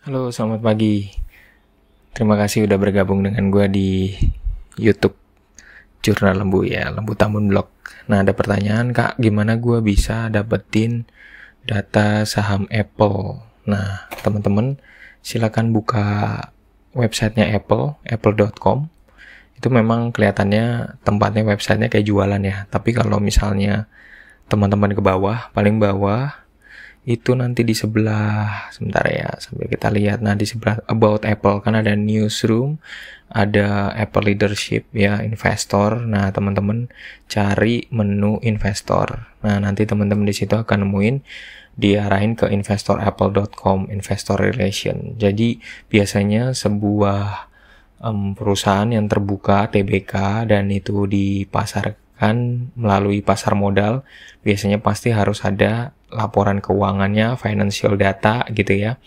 Halo, selamat pagi. Terima kasih udah bergabung dengan gue di YouTube Jurnal Lembu ya, Lembu Tambun Blog. Nah, ada pertanyaan, Kak, gimana gue bisa dapetin data saham Apple? Nah, teman-teman silakan buka websitenya Apple, apple.com. Itu memang kelihatannya tempatnya websitenya kayak jualan ya. Tapi kalau misalnya teman-teman ke bawah, paling bawah, itu nanti di sebelah, sebentar ya sambil kita lihat. Nah, di sebelah About Apple kan ada newsroom, ada Apple Leadership ya, investor. Nah, teman-teman cari menu investor. Nah, nanti teman-teman di situ akan nemuin, diarahin ke investorapple.com, investor relation. Jadi biasanya sebuah perusahaan yang terbuka TBK dan itu dipasarkan melalui pasar modal, biasanya pasti harus ada laporan keuangannya, financial data gitu ya,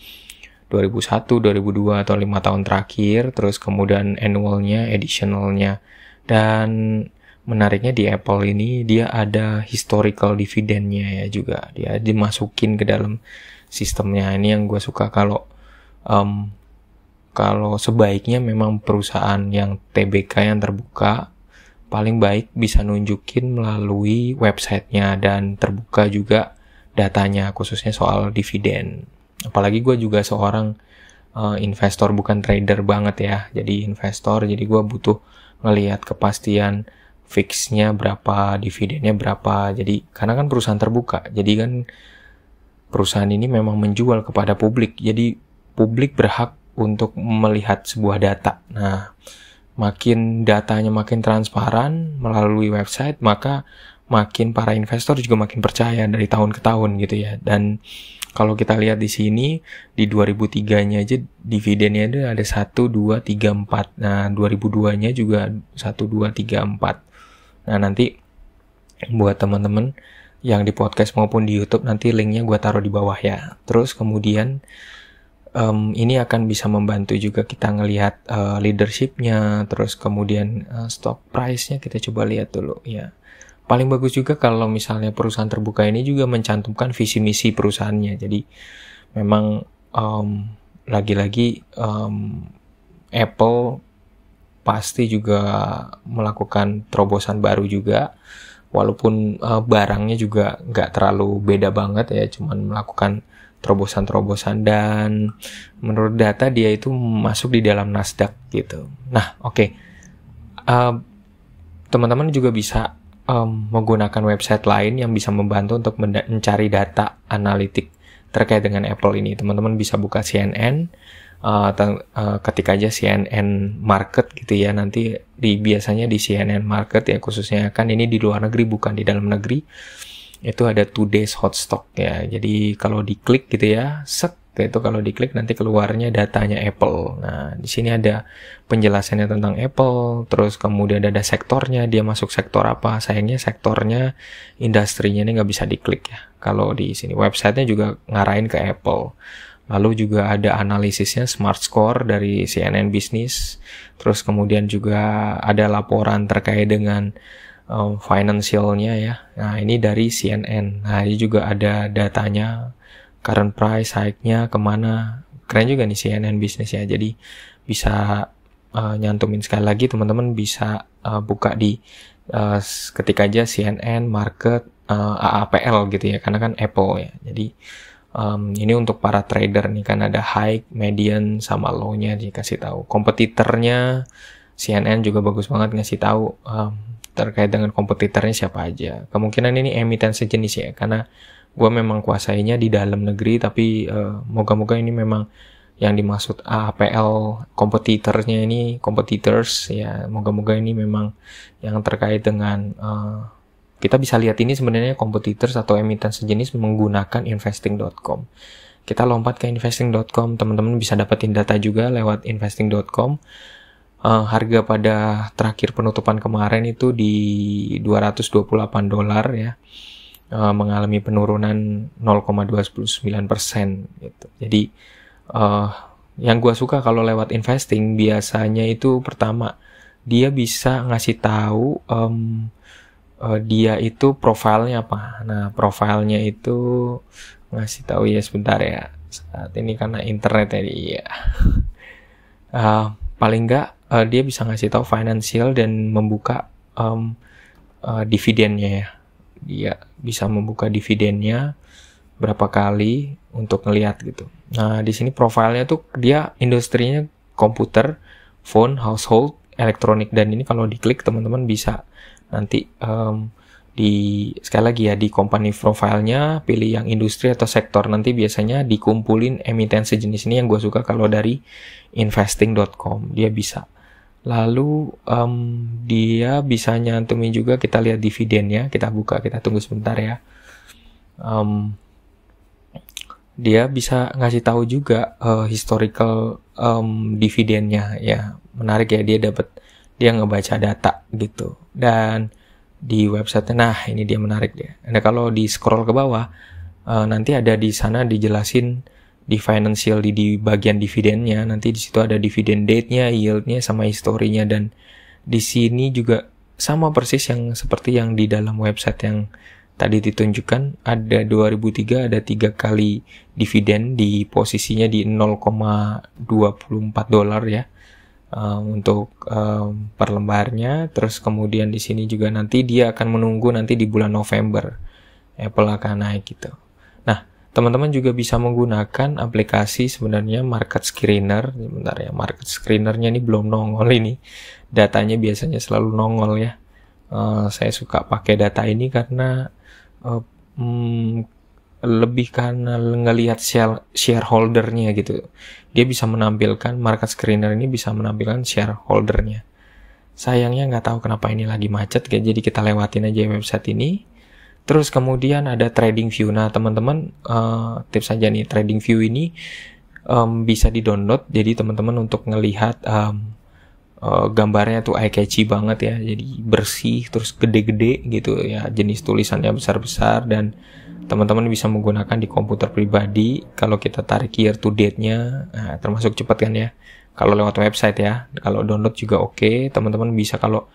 2001, 2002 atau 5 tahun terakhir, terus kemudian annualnya, additionalnya. Dan menariknya di Apple ini dia ada historical dividendnya ya juga, dia dimasukin ke dalam sistemnya. Ini yang gue suka. Kalau sebaiknya memang perusahaan yang TBK yang terbuka paling baik bisa nunjukin melalui websitenya dan terbuka juga datanya, khususnya soal dividen. Apalagi gue juga seorang investor, bukan trader banget ya. Jadi investor, jadi gue butuh ngelihat kepastian fixnya berapa, dividennya berapa. Jadi karena kan perusahaan terbuka, jadi kan perusahaan ini memang menjual kepada publik. Jadi publik berhak untuk melihat sebuah data. Nah, makin datanya makin transparan melalui website, maka makin para investor juga makin percaya dari tahun ke tahun gitu ya. Dan kalau kita lihat di sini, di 2003-nya aja dividennya itu ada 1, 2, 3, 4. Nah, 2002-nya juga 1, 2, 3, 4. Nah, nanti buat teman-teman yang di podcast maupun di YouTube, nanti linknya gue taruh di bawah ya. Terus kemudian ini akan bisa membantu juga kita ngelihat leadershipnya, terus kemudian stock price-nya kita coba lihat dulu ya. Paling bagus juga kalau misalnya perusahaan terbuka ini juga mencantumkan visi misi perusahaannya. Jadi memang lagi-lagi Apple pasti juga melakukan terobosan baru juga, walaupun barangnya juga nggak terlalu beda banget ya, cuman melakukan terobosan-terobosan. Dan menurut data dia itu masuk di dalam Nasdaq gitu. Nah, oke. Teman-teman juga bisa menggunakan website lain yang bisa membantu untuk mencari data analitik terkait dengan Apple ini. Teman-teman bisa buka CNN, ketik aja CNN Market gitu ya. Nanti biasanya di CNN Market ya, khususnya kan ini di luar negeri bukan di dalam negeri, itu ada today's hot stock ya. Jadi kalau diklik gitu ya, itu kalau diklik nanti keluarnya datanya Apple. Nah, di sini ada penjelasannya tentang Apple, terus kemudian ada sektornya, dia masuk sektor apa. Sayangnya sektornya, industrinya ini nggak bisa diklik ya. Kalau di sini websitenya juga ngarahin ke Apple. Lalu juga ada analisisnya, Smart Score dari CNN Business. Terus kemudian juga ada laporan terkait dengan financialnya ya. Nah, ini dari CNN. Nah, ini juga ada datanya, current price, hike-nya kemana. Keren juga nih CNN Business ya. Jadi bisa nyantumin, sekali lagi teman-teman bisa buka di ketik aja CNN Market AAPL gitu ya, karena kan Apple ya. Jadi ini untuk para trader nih, kan ada high, median, sama low-nya dikasih tahu. Kompetitornya CNN juga bagus banget ngasih tahu terkait dengan kompetitornya siapa aja. Kemungkinan ini emiten sejenis ya, karena gue memang kuasainya di dalam negeri, tapi moga-moga ini memang yang dimaksud APL kompetitornya ini, competitors ya, moga-moga ini memang yang terkait dengan kita bisa lihat ini sebenarnya competitors atau emiten sejenis menggunakan investing.com. Kita lompat ke investing.com, teman-teman bisa dapetin data juga lewat investing.com. Harga pada terakhir penutupan kemarin itu di $228 ya, mengalami penurunan 0,29% gitu. Jadi yang gue suka kalau lewat investing biasanya itu, pertama dia bisa ngasih tahu dia itu profilnya apa. Nah, profilnya itu ngasih tahu ya, sebentar ya, saat ini karena internet ya dia. Paling nggak dia bisa ngasih tahu financial dan membuka dividennya ya. Dia bisa membuka dividennya berapa kali untuk ngelihat gitu. Nah, di sini profilnya tuh dia industrinya komputer, phone, household, elektronik, dan ini kalau diklik teman-teman bisa nanti sekali lagi ya di company profile-nya pilih yang industri atau sektor, nanti biasanya dikumpulin emiten sejenis ini yang gue suka kalau dari investing.com dia bisa. Lalu dia bisa nyantumin juga, kita lihat dividennya, kita buka, kita tunggu sebentar ya. Dia bisa ngasih tahu juga historical dividennya ya, menarik ya, dia ngebaca data gitu. Dan di website, nah ini dia menarik dia. Nah kalau di scroll ke bawah nanti ada di sana dijelasin di financial di bagian dividennya, nanti di situ ada dividen date-nya, yield-nya sama historinya, dan di sini juga sama persis yang seperti yang di dalam website yang tadi ditunjukkan, ada 2003 ada 3 kali dividen di posisinya di $0,24 ya untuk per lembarnya. Terus kemudian di sini juga nanti dia akan menunggu nanti di bulan November Apple akan naik gitu. Nah, teman-teman juga bisa menggunakan aplikasi sebenarnya market screener. Sebentar ya, market screenernya ini belum nongol ini. Datanya biasanya selalu nongol ya. Saya suka pakai data ini karena lebih karena ngelihat shareholdernya gitu. Dia bisa menampilkan, market screener ini bisa menampilkan shareholdernya. Sayangnya nggak tahu kenapa ini lagi macet, jadi kita lewatin aja website ini. Terus kemudian ada trading view. Nah teman-teman tips aja nih, trading view ini bisa di-download. Jadi teman-teman untuk ngelihat gambarnya tuh eye catchy banget ya, jadi bersih terus gede-gede gitu ya, jenis tulisannya besar-besar, dan teman-teman bisa menggunakan di komputer pribadi. Kalau kita tarik year to date-nya, nah, termasuk cepat kan ya kalau lewat website ya. Kalau download juga oke. Teman-teman bisa, kalau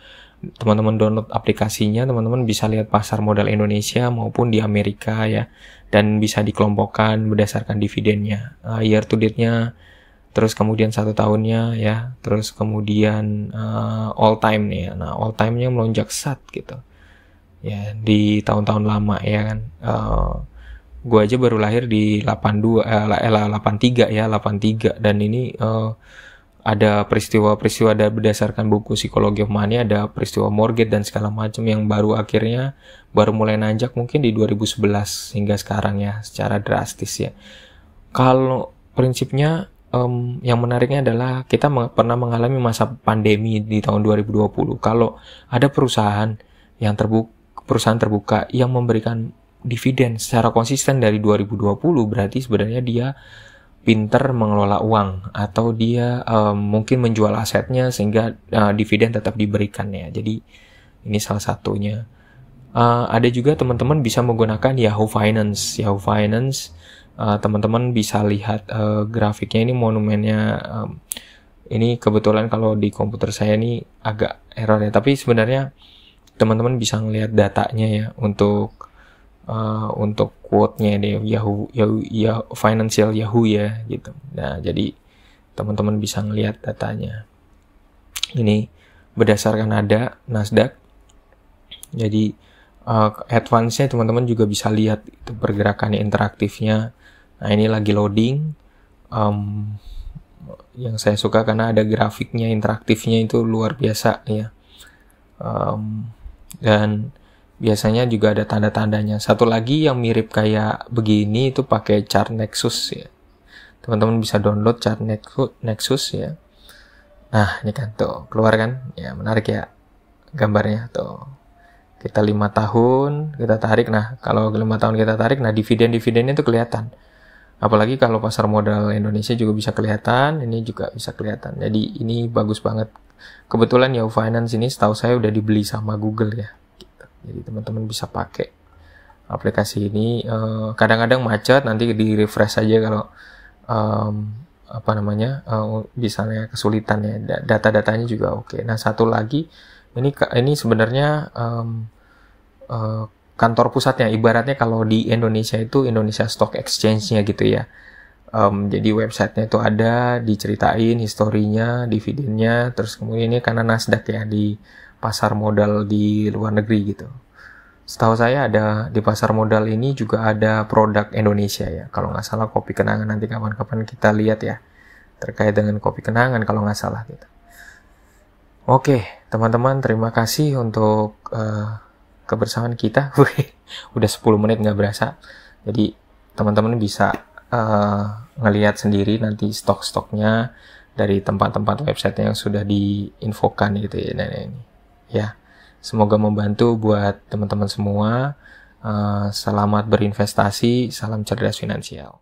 teman-teman download aplikasinya, teman-teman bisa lihat pasar modal Indonesia maupun di Amerika ya, dan bisa dikelompokkan berdasarkan dividennya, year to date-nya, terus kemudian 1 tahunnya ya, terus kemudian all time nih ya. Nah all time-nya melonjak gitu ya di tahun-tahun lama ya kan. Gue aja baru lahir di 83 ya, 83, dan ini ada peristiwa-peristiwa berdasarkan buku Psychology of Money, ada peristiwa mortgage dan segala macam yang baru mulai nanjak mungkin di 2011 hingga sekarang ya, secara drastis ya. Kalau prinsipnya yang menariknya adalah kita pernah mengalami masa pandemi di tahun 2020. Kalau ada perusahaan terbuka yang memberikan dividen secara konsisten dari 2020, berarti sebenarnya dia pinter mengelola uang, atau dia mungkin menjual asetnya sehingga dividen tetap diberikan ya. Jadi ini salah satunya. Ada juga teman-teman bisa menggunakan Yahoo Finance. Teman-teman bisa lihat grafiknya, ini monumennya. Ini kebetulan kalau di komputer saya ini agak error ya, tapi sebenarnya teman-teman bisa ngelihat datanya ya untuk quote-nya deh, Yahoo Financial Yahoo ya gitu. Nah, jadi teman-teman bisa ngelihat datanya. Ini berdasarkan ada Nasdaq. Jadi advance-nya teman-teman juga bisa lihat itu pergerakannya, interaktifnya. Nah, ini lagi loading. Yang saya suka karena ada grafiknya, interaktifnya itu luar biasa ya. Dan biasanya juga ada tanda-tandanya. Satu lagi yang mirip kayak begini itu pakai chart Nexus ya. Teman-teman bisa download chart Nexus ya. Nah, ini kan tuh keluar kan? Ya, menarik ya gambarnya tuh. Kita 5 tahun kita tarik. Nah, kalau 5 tahun kita tarik, nah dividen-dividennya itu kelihatan. Apalagi kalau pasar modal Indonesia juga bisa kelihatan, ini juga bisa kelihatan. Jadi ini bagus banget. Kebetulan Yahoo Finance ini setahu saya udah dibeli sama Google ya. Jadi teman-teman bisa pakai aplikasi ini. Kadang-kadang macet, nanti di refresh aja kalau misalnya kesulitan ya. Data-datanya juga oke. Nah, satu lagi ini sebenarnya kantor pusatnya, ibaratnya kalau di Indonesia itu Indonesia Stock Exchange-nya gitu ya. Jadi websitenya itu ada, diceritain historinya, dividennya, terus kemudian ini karena Nasdaq ya di pasar modal di luar negeri gitu. Setahu saya ada di pasar modal ini juga ada produk Indonesia ya. Kalau nggak salah kopi kenangan, nanti kapan-kapan kita lihat ya. Terkait dengan kopi kenangan kalau nggak salah gitu. Oke, teman-teman terima kasih untuk kebersamaan kita. Udah 10 menit nggak berasa. Jadi teman-teman bisa ngelihat sendiri nanti stok-stoknya dari tempat-tempat website yang sudah diinfokan gitu ya. Nah, ini ya. Semoga membantu buat teman-teman semua. Selamat berinvestasi, salam cerdas finansial.